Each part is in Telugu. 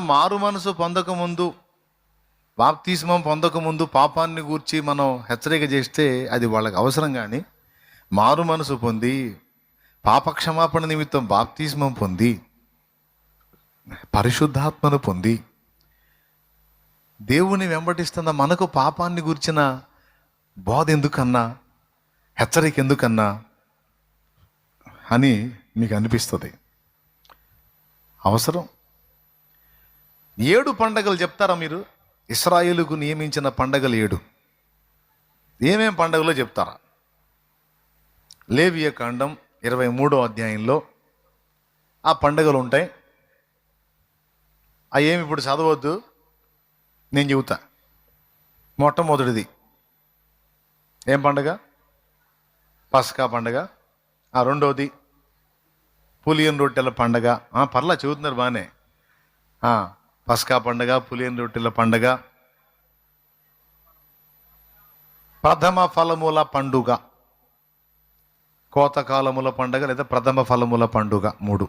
మారు మనసు పొందకముందు, బాప్తిస్మం పొందకముందు పాపాన్ని గూర్చి మనం హెచ్చరిక చేస్తే అది వాళ్ళకి అవసరం. కానీ మారు మనసు పొంది పాపక్షమాపణ నిమిత్తం బాప్తిస్మం పొంది పరిశుద్ధాత్మను పొంది దేవుని వెంబడిస్తున్న మనకు పాపాన్ని గూర్చిన బోధ ఎందుకన్నా, హెచ్చరిక ఎందుకన్నా అని మీకు అనిపిస్తుంది. అవసరం. 7 పండగలు చెప్తారా మీరు? ఇశ్రాయేలుకు నియమించిన పండగలు 7. ఏమేం పండగలో చెప్తారా? లేవియ కాండం 23వ అధ్యాయంలో ఆ పండగలు ఉంటాయి. అవి ఏమి ఇప్పుడు చదవద్దు, నేను చెబుతా. మొట్టమొదటిది ఏం పండగ? పస్కా పండగ. రెండవది పులియన్ రొట్టెల పండగ. పర్లా చెబుతున్నారు బాగానే. పస్కా పండగ, పులియన్ రొట్టెల పండగ, ప్రథమ ఫలముల పండుగ, కోతకాలముల పండగ లేదా ప్రథమ ఫలముల పండుగ 3.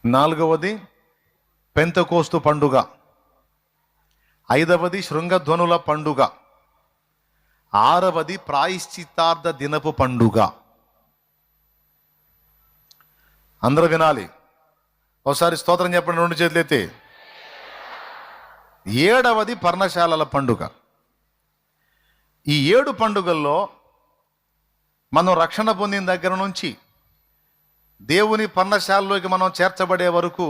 4వది పెంతెకోస్తు పండుగ. 5వది శృంగధ్వనుల పండుగ. 6వది ప్రాయశ్చిత్తార్థ దినపు పండుగ. అందరూ వినాలి. ఒకసారి స్తోత్రం చెప్పండి, 2 చేతులు ఎత్తి. 7వది పర్ణశాలల పండుగ. ఈ 7 పండుగల్లో మనం రక్షణ పొందిన దగ్గర నుంచి దేవుని పర్ణశాలలోకి మనం చేర్చబడే వరకు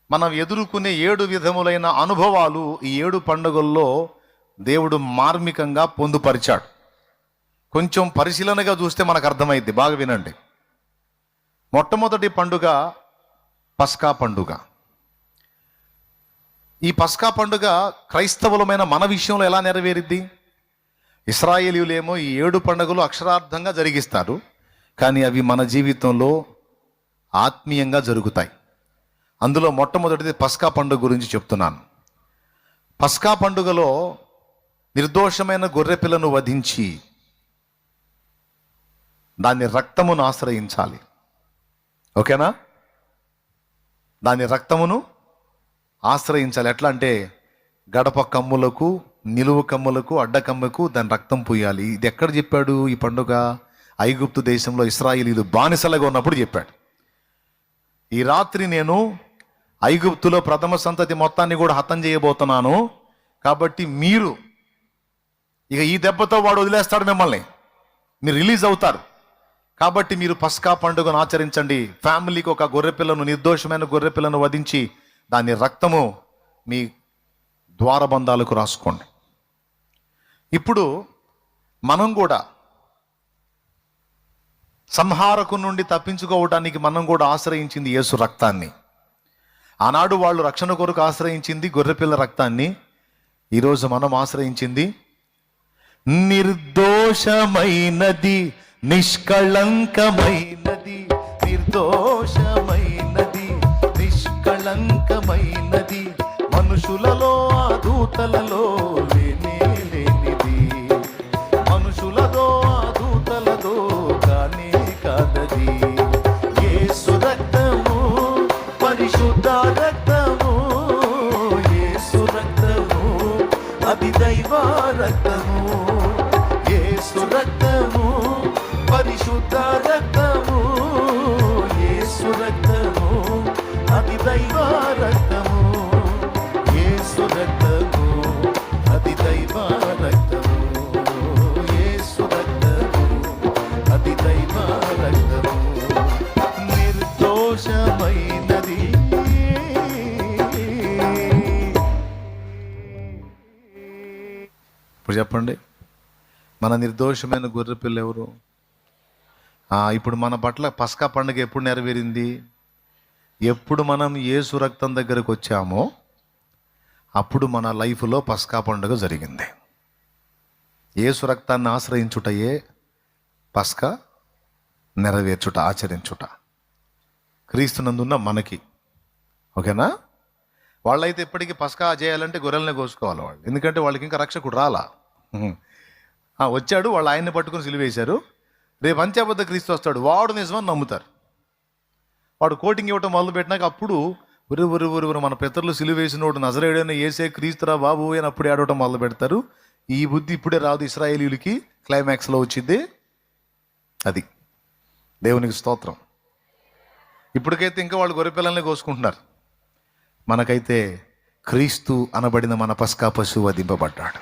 మనం ఎదుర్కొనే 7 విధములైన అనుభవాలు ఈ 7 పండుగల్లో దేవుడు మార్మికంగా పొందుపరిచాడు. కొంచెం పరిశీలనగా చూస్తే మనకు అర్థమైద్ది. బాగా వినండి. మొట్టమొదటి పండుగ పస్కా పండుగ. ఈ పస్కా పండుగ క్రైస్తవులమైన మన విషయంలో ఎలా నెరవేరిద్ది? ఇశ్రాయేలీయులేమో ఈ 7 పండుగలు అక్షరార్థంగా జరిగిస్తారు, కానీ అవి మన జీవితంలో ఆత్మీయంగా జరుగుతాయి. అందులో మొట్టమొదటిది పస్కా పండుగ గురించి చెప్తున్నాను. పస్కా పండుగలో నిర్దోషమైన గొర్రెపిల్లను వధించి దాని రక్తమును ఆశ్రయించాలి. ఓకేనా? దాని రక్తమును ఆశ్రయించాలి. ఎట్లా అంటే గడప కమ్ములకు, నిలువు కమ్ములకు, అడ్డకమ్మకు దాని రక్తం పూయాలి. ఇది ఎక్కడ చెప్పాడు? ఈ పండుగ ఐగుప్తు దేశంలో ఇశ్రాయేలీయులు బానిసలుగా ఉన్నప్పుడు చెప్పాడు. ఈ రాత్రి నేను ఐగుప్తులో ప్రథమ సంతతి మొత్తాన్ని కూడా హతం చేయబోతున్నాను, కాబట్టి మీరు ఇక ఈ దెబ్బతో వాడు వదిలేస్తాడు మిమ్మల్ని, మీరు రిలీజ్ అవుతారు, కాబట్టి మీరు పస్కా పండుగను ఆచరించండి. ఫ్యామిలీకి ఒక గొర్రెపిల్లను, నిర్దోషమైన గొర్రెపిల్లను వధించి దాని రక్తము మీ ద్వారబంధాలకు రాసుకోండి. ఇప్పుడు మనం కూడా సంహారకు నుండి తప్పించుకోవడానికి మనం కూడా ఆశ్రయించింది యేసు రక్తాన్ని. ఆనాడు వాళ్ళు రక్షణ కొరకు ఆశ్రయించింది గొర్రెపిల్ల రక్తాన్ని. ఈరోజు మనం ఆశ్రయించింది నిర్దోషమైనది, నిష్కళంకమైనది, నిర్దోషమైనది, నిష్కళంకమైనది, మనుషులలో ఆ దూతలలో లేనే లేనిది, మనుషులతో ఆ దూతలతో కానే కాదది. యేసు రక్తము పరిశుద్ధ రక్తము, యేసు రక్తము అది దైవ రక్తము, యేసు రక్తము పరిశుద్ధ రక్తము, యేసు రక్తము అది దైవ రక్తము, యేసు రక్తము అది దైవ రక్తము, యేసు రక్తము అది దైవ రక్తము, నిర్దోషమైనది. ఇప్పుడు చెప్పండి, మన నిర్దోషమైన గొర్రెపిల్ల ఎవరు? ఇప్పుడు మన పట్ల పస్కా పండుగ ఎప్పుడు నెరవేరింది? ఎప్పుడు మనం యేసు రక్తం దగ్గరకు వచ్చామో అప్పుడు మన లైఫ్లో పస్కా పండుగ జరిగింది. యేసు రక్తాన్ని ఆశ్రయించుటయే పస్కా నెరవేర్చుట, ఆచరించుట క్రీస్తునందున్న మనకి. ఓకేనా? వాళ్ళైతే ఇప్పటికీ పస్కా చేయాలంటే గొర్రెలనే కోసుకోవాలి వాళ్ళు, ఎందుకంటే వాళ్ళకి ఇంకా రక్షకుడు రాలా. వచ్చాడు, వాళ్ళు ఆయన్ని పట్టుకుని సిలువేశారు. రేపు అంత్యబద్ధ క్రీస్తు వస్తాడు, వాడు నిజమని నమ్ముతారు. వాడు కోటింగ్ ఇవ్వటం మొదలు పెట్టినాక అప్పుడు ఉరు మన పితరులు సిలువ వేసినోడు నజరేయుడైన యేసే క్రీస్తురా బాబు అని అప్పుడే ఆడవటం మొదలు పెడతారు. ఈ బుద్ధి ఇప్పుడే రాదు ఇశ్రాయేలీయులకి, క్లైమాక్స్లో వచ్చింది అది. దేవునికి స్తోత్రం. ఇప్పటికైతే ఇంకా వాళ్ళు గొర్రె పిల్లల్ని కోసుకుంటున్నారు. మనకైతే క్రీస్తు అనబడిన మన పస్కా పశువు వధింపబడ్డాడు.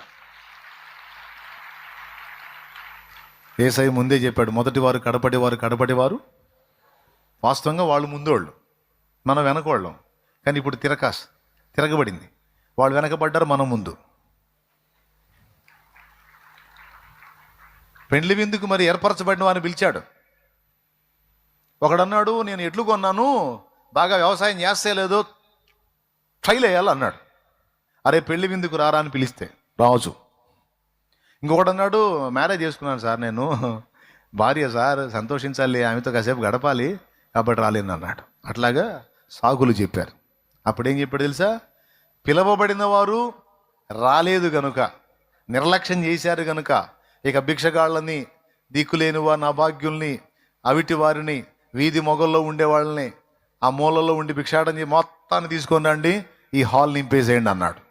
యేసయ్య ముందే చెప్పాడు, మొదటివారు కడపటివారు. వాస్తవంగా వాళ్ళు ముందోళ్ళు, మనం వెనకోళ్ళం. కానీ ఇప్పుడు తిరగబడింది. వాళ్ళు వెనకబడ్డారు, మనం ముందు. పెండ్లి విందుకు మరి ఏర్పరచబడిన వారిని పిలిచాడు. ఒకడన్నాడు, నేను ఎడ్లు కొన్నాను, బాగా వ్యవసాయం చేస్తే లేదో ఫైల్ వేయాలి అన్నాడు. అరే పెళ్లి విందుకు రారా అని పిలిస్తే రాజు. ఇంకొకడు అన్నాడు, మ్యారేజ్ చేసుకున్నాను సార్, నేను భార్య సార్, సంతోషించాలి, ఆమెతో కాసేపు గడపాలి కాబట్టి రాలేను అన్నాడు. అట్లాగా సాకులు చెప్పారు. అప్పుడేం చెప్పాడు తెలుసా? పిలవబడిన వారు రాలేదు గనుక, నిర్లక్ష్యం చేశారు గనుక, ఇక భిక్షగాళ్ళని, దిక్కులేని వారిని, అభాగ్యుల్ని, అవిటి వారిని, వీధి మొగల్లో ఉండే వాళ్ళని, ఆ మూలలో ఉండి భిక్షాటం మొత్తాన్ని తీసుకొని రండి, ఈ హాల్ నింపేసేయండి అన్నాడు.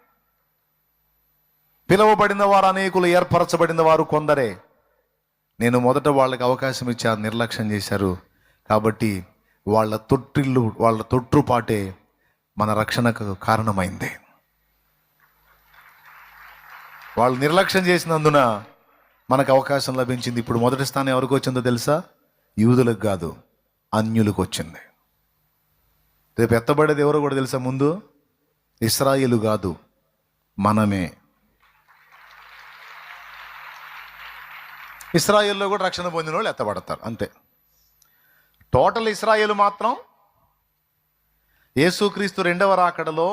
పిలవబడిన వారు అనేకులు, ఏర్పరచబడిన వారు కొందరే. నేను మొదట వాళ్ళకి అవకాశం ఇచ్చాను, నిర్లక్ష్యం చేశారు. కాబట్టి వాళ్ళ తొట్టుపాటే మన రక్షణకు కారణమైంది. వాళ్ళు నిర్లక్ష్యం చేసినందున మనకు అవకాశం లభించింది. ఇప్పుడు మొదటి స్థానం ఎవరికి వచ్చిందో తెలుసా? యూదులకు కాదు, అన్యులకు వచ్చింది. రేపు ఎత్తబడేది ఎవరో కూడా తెలుసా? ముందు ఇశ్రాయేలు కాదు, మనమే. ఇశ్రాయేల్లో కూడా రక్షణ పొందిన వాళ్ళు ఎత్తబడతారు, అంతే. టోటల్ ఇశ్రాయేలు మాత్రం యేసుక్రీస్తు రెండవ రాకడలో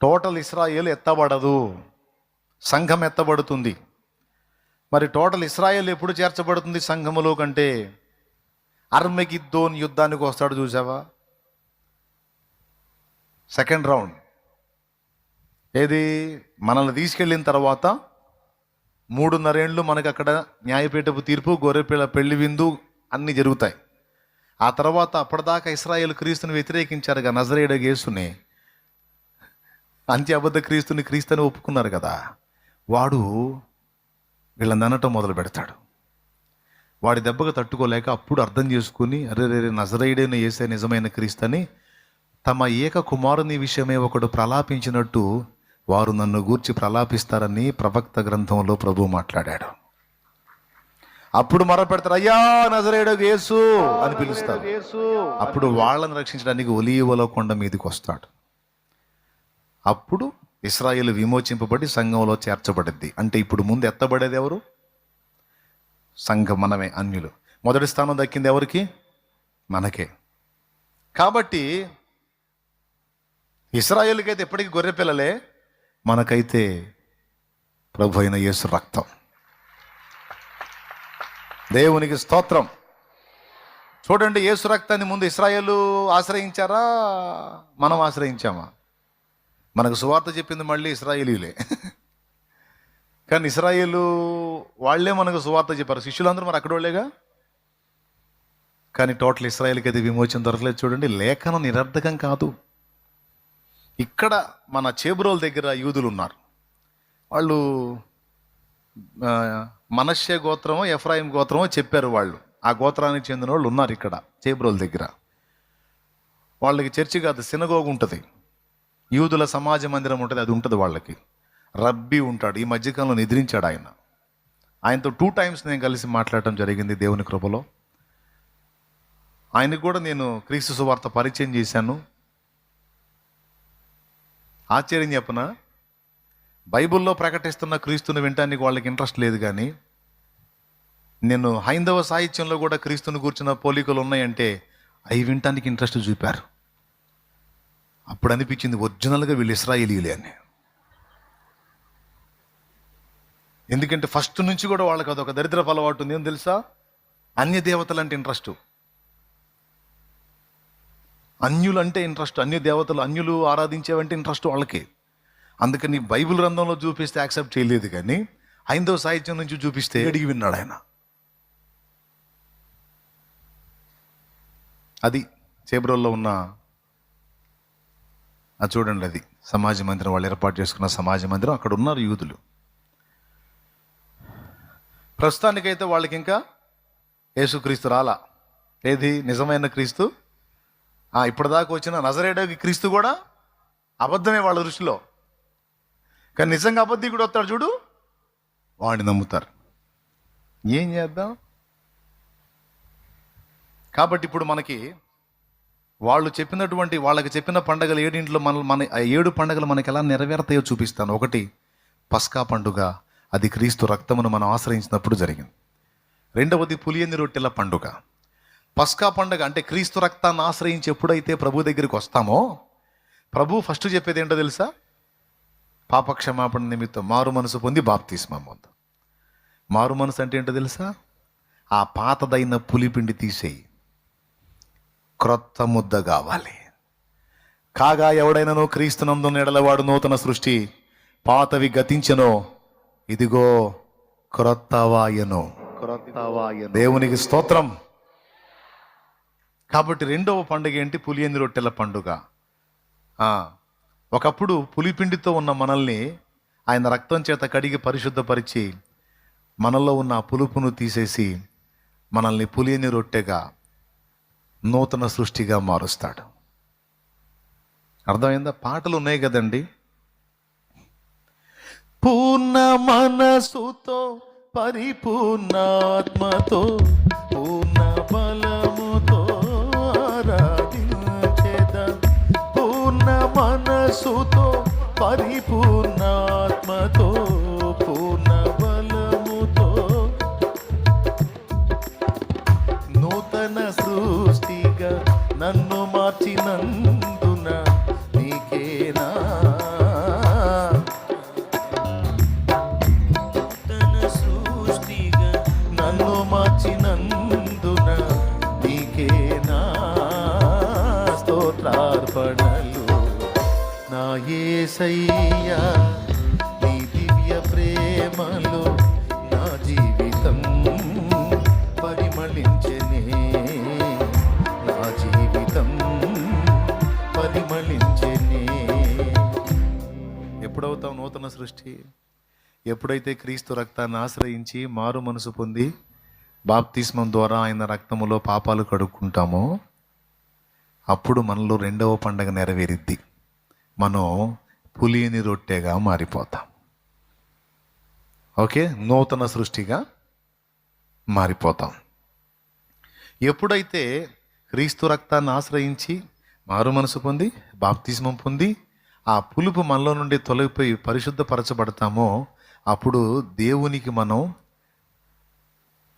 టోటల్ ఇశ్రాయేలు ఎత్తబడదు, సంఘం ఎత్తబడుతుంది. మరి టోటల్ ఇశ్రాయేల్ ఎప్పుడు చేర్చబడుతుంది సంఘములో కంటే? అర్మగిద్దోన్ యుద్ధానికి వస్తాడు చూసావా, సెకండ్ రౌండ్. ఏది? మనల్ని తీసుకెళ్ళిన తర్వాత 3.5 ఏళ్ళు మనకు అక్కడ న్యాయపీఠపు తీర్పు, గొర్రెపిల్ల పెళ్లి విందు అన్నీ జరుగుతాయి. ఆ తర్వాత అప్పటిదాకా ఇశ్రాయేలు క్రీస్తుని వ్యతిరేకించారుగా, నజరేయుడు యేసుని, అంత్య అబద్ధ క్రీస్తుని ఒప్పుకున్నారు కదా, వాడు వీళ్ళని అనటం మొదలు పెడతాడు. వాడి దెబ్బకు తట్టుకోలేక అప్పుడు అర్థం చేసుకుని, అరే నజరేయుడైన యేసే నిజమైన క్రీస్తు అని, తమ ఏక కుమారుని విషయమే ఒకడు ప్రలాపించినట్టు వారు నన్ను గూర్చి ప్రలాపిస్తారని ప్రవక్త గ్రంథంలో ప్రభు మాట్లాడాడు. అప్పుడు మొరపెడతారు, అయ్యా నజరేయుడు యేసు అని పిలుస్తారు. అప్పుడు వాళ్ళని రక్షించడానికి ఒలీవల కొండ మీదకి వస్తాడు. అప్పుడు ఇశ్రాయేలు విమోచింపబడి సంఘంలో చేర్చబడింది. అంటే ఇప్పుడు ముందు ఎత్తబడేది ఎవరు? సంఘం, మనమే, అన్యులు. మొదటి స్థానం దక్కింది ఎవరికి? మనకే. కాబట్టి ఇశ్రాయేలుకైతే ఎప్పటికీ గొర్రె పిల్లలే, మనకైతే ప్రభు అయిన యేసు రక్తం. దేవునికి స్తోత్రం. చూడండి, యేసు రక్తాన్ని ముందు ఇశ్రాయేలు ఆశ్రయించారా, మనం ఆశ్రయించామా? మనకు సువార్త చెప్పింది మళ్ళీ ఇశ్రాయేలీలే. కానీ ఇశ్రాయేలు వాళ్ళే మనకు సువార్త చెప్పారు. శిష్యులందరూ మరి అక్కడ వాళ్ళేగా. కానీ టోటల్ ఇశ్రాయేల్కి అయితే విమోచన దొరకలేదు. చూడండి, లేఖనం నిరర్ధకం కాదు. ఇక్కడ మన చేబ్రోల్ దగ్గర యూదులు ఉన్నారు. వాళ్ళు మనష్షే గోత్రమో ఎఫ్రాయిం గోత్రమో చెప్పారు. వాళ్ళు ఆ గోత్రానికి చెందిన వాళ్ళు ఉన్నారు ఇక్కడ చేబ్రోల్ దగ్గర. వాళ్ళకి చర్చి కాదు, సినగోగు ఉంటుంది, యూదుల సమాజ మందిరం ఉంటుంది, అది ఉంటుంది వాళ్ళకి. రబ్బీ ఉంటాడు, ఈ మధ్యకాలంలో నిద్రించాడు ఆయన. ఆయనతో 2 times నేను కలిసి మాట్లాడటం జరిగింది దేవుని కృపలో. ఆయనకు కూడా నేను క్రీస్తు సువార్త పరిచయం చేశాను. ఆశ్చర్యం చెప్పనా, బైబిల్లో ప్రకటిస్తున్న క్రీస్తుని వినటానికి వాళ్ళకి ఇంట్రెస్ట్ లేదు. కానీ నేను హైందవ సాహిత్యంలో కూడా క్రీస్తుని కూర్చున్న పోలికలు ఉన్నాయంటే అవి వినటానికి ఇంట్రెస్ట్ చూపారు. అప్పుడు అనిపించింది ఒరిజినల్గా వీళ్ళు ఇశ్రాయేలీయులే అని. ఎందుకంటే ఫస్ట్ నుంచి కూడా వాళ్ళకి అదొక దరిద్రపు అలవాటు ఉంది. ఏం తెలుసా? అన్య దేవతలు అంటే ఇంట్రెస్ట్, అన్యులు అంటే ఇంట్రెస్ట్, అన్య దేవతలు, అన్యులు ఆరాధించేవంటే ఇంట్రెస్ట్ వాళ్ళకి. అందుకని బైబిల్ గ్రంథంలో చూపిస్తే యాక్సెప్ట్ చేయలేదు, కానీ హైందవ సాహిత్యం నుంచి చూపిస్తే అడిగి విన్నాడు ఆయన. అది చేబ్రోల్లో ఉన్న అది చూడండి, అది సమాజ మందిరం, వాళ్ళు ఏర్పాటు చేసుకున్న సమాజ మందిరం. అక్కడ ఉన్నారు యూదులు. ప్రస్తుతానికైతే వాళ్ళకి ఇంకా యేసుక్రీస్తు రాలా. ఏది నిజమైన క్రీస్తు? ఇప్పటిదాకా వచ్చిన నజరేయుడు క్రీస్తు కూడా అబద్ధమే వాళ్ళ దృష్టిలో. కానీ నిజంగా అబద్ధికుడు వస్తాడు చూడు, వాడిని నమ్ముతారు. ఏం చేద్దాం? కాబట్టి ఇప్పుడు మనకి వాళ్ళకి చెప్పిన పండగలు ఏడింట్లో మన 7 పండుగలు మనకి ఎలా నెరవేరుతాయో చూపిస్తాను. ఒకటి పస్కా పండుగ, అది క్రీస్తు రక్తమును మనం ఆశ్రయించినప్పుడు జరిగింది. రెండవది పులియని రొట్టెల పండుగ. పస్కా పండుగ అంటే క్రీస్తు రక్తాన్ని ఆశ్రయించి ఎప్పుడైతే ప్రభు దగ్గరికి వస్తామో, ప్రభు ఫస్ట్ చెప్పేది ఏంటో తెలుసా? పాపక్షమాపణ నిమిత్తం మారు మనసు పొంది బాప్తిస్మం పొందు. మారు మనసు అంటే ఏంటో తెలుసా? ఆ పాతదైన పులిపిండి తీసేయి, క్రొత్త ముద్ద కావాలి. కాగా ఎవడైనానో క్రీస్తునందు ఎడలవాడు నూతన సృష్టి, పాతవి గతించెనో, ఇదిగో క్రొత్తవాయను. దేవునికి స్తోత్రం. కాబట్టి రెండవ పండుగ ఏంటి? పులియని రొట్టెల పండుగ. ఒకప్పుడు పులిపిండితో ఉన్న మనల్ని ఆయన రక్తం చేత కడిగి పరిశుద్ధపరిచి మనలో ఉన్న ఆ పులుపును తీసేసి మనల్ని పులియని రొట్టెగా, నూతన సృష్టిగా మారుస్తాడు. అర్థమైందా? పాటలు ఉన్నాయి కదండి. పూర్ణ మనసుతో పరిపూర్ణాత్మతో పూర్ణ బలముతో ఆరాధించెదం. పూర్ణ మనసుతో పరిపూర్ణాత్మతో పూర్ణ బలముతో నూతన సృష్టిగా నన్ను మార్చినందున నీకేనా. నూతన సృష్టిగా నన్ను మార్చినందున నీకేనా స్తోత్రార్పణలు. నా యేసయ్యా నీ దివ్య ప్రేమలో నా జీవితం పరిమళించెనే, నా జీవితం పరిమళించెనే. ఎప్పుడవుతాం నూతన సృష్టి? ఎప్పుడైతే క్రీస్తు రక్తాన్ని ఆశ్రయించి మారు మనసు పొంది బాప్తిస్మం ద్వారా ఆయన రక్తములో పాపాలు కడుక్కుంటామో, అప్పుడు మనలో రెండవ పండగ నెరవేరిద్ది. మనం పులియని రొట్టెగా మారిపోతాం. ఓకే, నూతన సృష్టిగా మారిపోతాం. ఎప్పుడైతే క్రీస్తు రక్తాన్ని ఆశ్రయించి మారు మనసు పొంది బాప్తిస్మం పొంది ఆ పులుపు మనలో నుండి తొలగిపోయి పరిశుద్ధపరచబడతామో, అప్పుడు దేవునికి మనం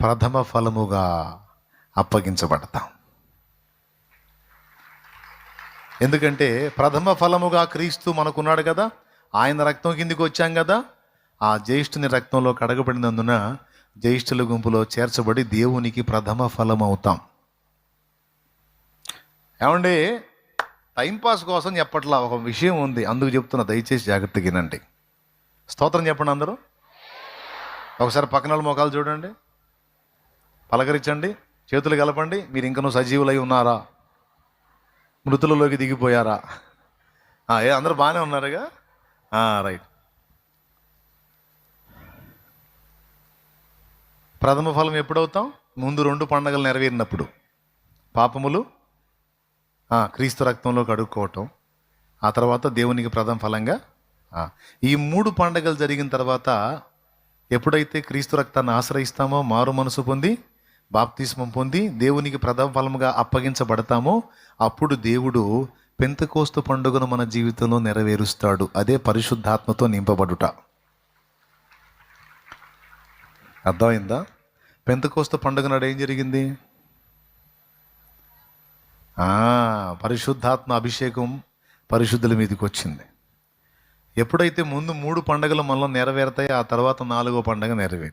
ప్రథమ ఫలముగా అప్పగించబడతాం. ఎందుకంటే ప్రథమ ఫలముగా క్రీస్తు మనకున్నాడు కదా, ఆయన రక్తం కిందికి వచ్చాం కదా. ఆ జ్యేష్ఠుని రక్తంలో కడగబడినందున జ్యేష్ఠుల గుంపులో చేర్చబడి దేవునికి ప్రథమ ఫలం అవుతాం. ఏమండి, టైంపాస్ కోసం చెప్పట్లా, ఒక విషయం ఉంది, అందుకు చెప్తున్నా, దయచేసి జాగ్రత్తగా వినండి. స్తోత్రం చెప్పండి అందరూ. ఒకసారి పక్కన వాళ్ళ ముఖాలు చూడండి, పలకరించండి, చేతులు కలపండి. మీరు ఇంకనూ సజీవులై ఉన్నారా? మృతులలోకి దిగిపోయారా? అందరూ బాగానే ఉన్నారుగా? రైట్. ప్రథమ ఫలం ఎప్పుడవుతాం? ముందు 2 పండగలు నెరవేరినప్పుడు. పాపములు క్రీస్తు రక్తంలో కడుక్కోవటం, ఆ తర్వాత దేవునికి ప్రథమ ఫలంగా. ఈ 3 పండగలు జరిగిన తర్వాత ఎప్పుడైతే క్రీస్తు రక్తాన్ని ఆశ్రయిస్తామో, మారు మనసు పొంది బాప్తిస్మం పొంది దేవునికి ప్రథమ ఫలముగా అప్పగించబడతామో, అప్పుడు దేవుడు పెంతెకోస్తు పండుగను మన జీవితంలో నెరవేరుస్తాడు. అదే పరిశుద్ధాత్మతో నింపబడుట. అర్థమైందా? పెంతెకోస్తు పండుగ నాడు ఏం జరిగింది? పరిశుద్ధాత్మ అభిషేకం పరిశుద్ధుల మీదకి వచ్చింది. ఎప్పుడైతే ముందు 3 పండుగలు మనలో నెరవేరుతాయో, ఆ తర్వాత 4వ పండుగ నెరవేరింది.